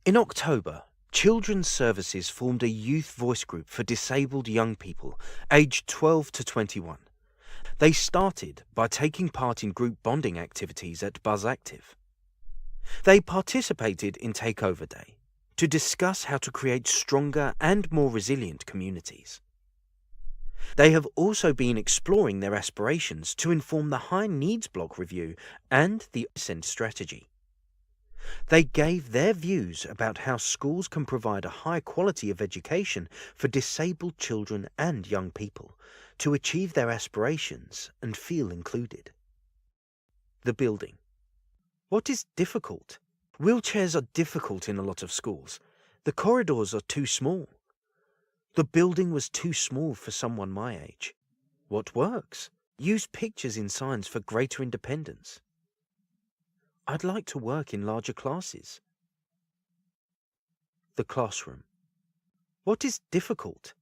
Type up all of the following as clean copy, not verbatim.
In October, Children's Services formed a youth voice group for disabled young people aged 12 to 21. They started by taking part in group bonding activities at Buzz Active. They participated in Takeover Day to discuss how to create stronger and more resilient communities. They have also been exploring their aspirations to inform the High Needs Block Review and the Ascend strategy. They gave their views about how schools can provide a high quality of education for disabled children and young people to achieve their aspirations and feel included. The building. What is difficult? Wheelchairs are difficult in a lot of schools. The corridors are too small. The building was too small for someone my age. What works? Use pictures in signs for greater independence. I'd like to work in larger classes. The classroom. What is difficult?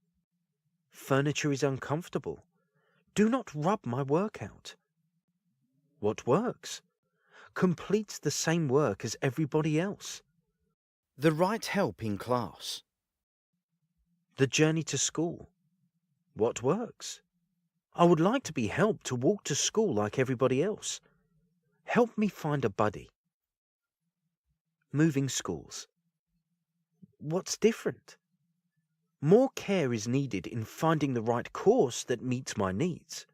Furniture is uncomfortable. Do not rub my work out. What works? Complete the same work as everybody else. The right help in class. The journey to school. What works? I would like to be helped to walk to school like everybody else. Help me find a buddy. Moving schools. What's different? More care is needed in finding the right course that meets my needs.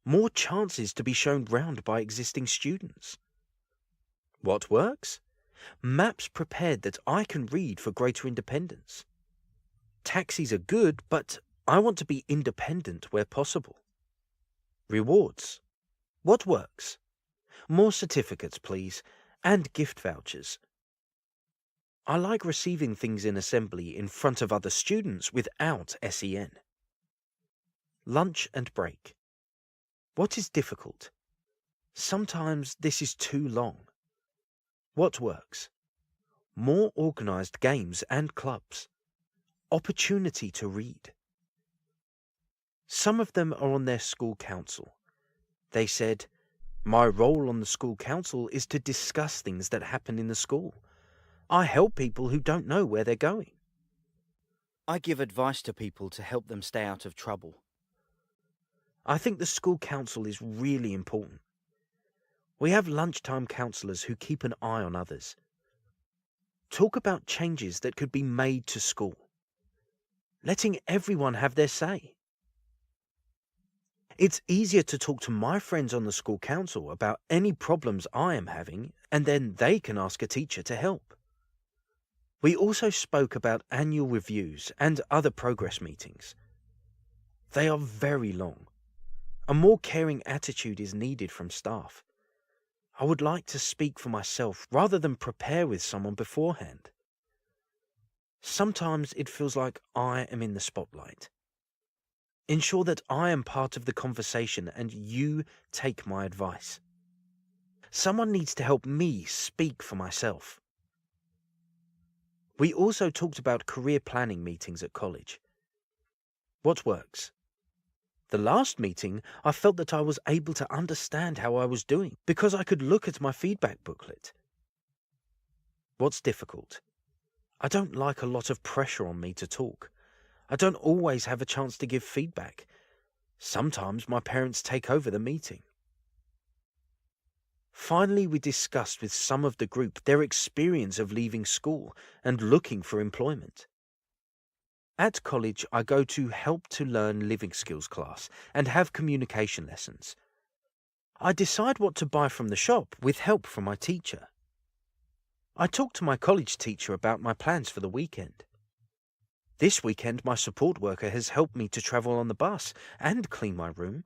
More chances to be shown round by existing students. What works? Maps prepared that I can read for greater independence. Taxis are good, but I want to be independent where possible. Rewards. What works? More certificates, please, and gift vouchers. I like receiving things in assembly in front of other students without SEN. Lunch and break. What is difficult? Sometimes this is too long. What works? More organised games and clubs. Opportunity to read. Some of them are on their school council. They said, "My role on the school council is to discuss things that happen in the school. I help people who don't know where they're going." I give advice to people to help them stay out of trouble. I think the school council is really important. We have lunchtime counsellors who keep an eye on others. Talk about changes that could be made to school. Letting everyone have their say. It's easier to talk to my friends on the school council about any problems I am having, and then they can ask a teacher to help. We also spoke about annual reviews and other progress meetings. They are very long. A more caring attitude is needed from staff. I would like to speak for myself rather than prepare with someone beforehand. Sometimes it feels like I am in the spotlight. Ensure that I am part of the conversation and you take my advice. Someone needs to help me speak for myself. We also talked about career planning meetings at college. What works? The last meeting, I felt that I was able to understand how I was doing because I could look at my feedback booklet. What's difficult? I don't like a lot of pressure on me to talk. I don't always have a chance to give feedback. Sometimes my parents take over the meeting. Finally, we discussed with some of the group their experience of leaving school and looking for employment. At college, I go to Help to Learn Living Skills class and have communication lessons. I decide what to buy from the shop with help from my teacher. I talk to my college teacher about my plans for the weekend. This weekend, my support worker has helped me to travel on the bus and clean my room.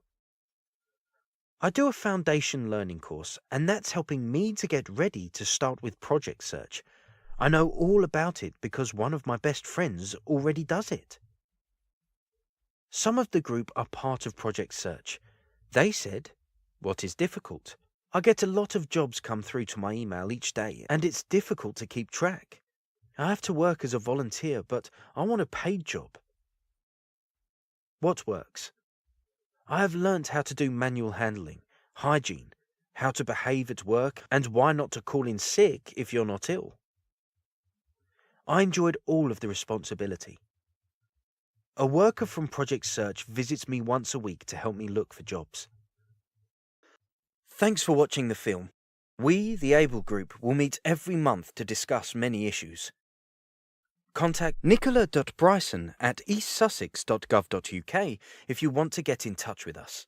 I do a foundation learning course, and that's helping me to get ready to start with project search. I know all about it because one of my best friends already does it. Some of the group are part of project search. They said, "What is difficult? I get a lot of jobs come through to my email each day, and it's difficult to keep track. I have to work as a volunteer, but I want a paid job." What works? I have learnt how to do manual handling, hygiene, how to behave at work, and why not to call in sick if you're not ill. I enjoyed all of the responsibility. A worker from Project Search visits me once a week to help me look for jobs. Thanks for watching the film. We, the Able Group, will meet every month to discuss many issues. Contact Nicola.Bryson at eastsussex.gov.uk if you want to get in touch with us.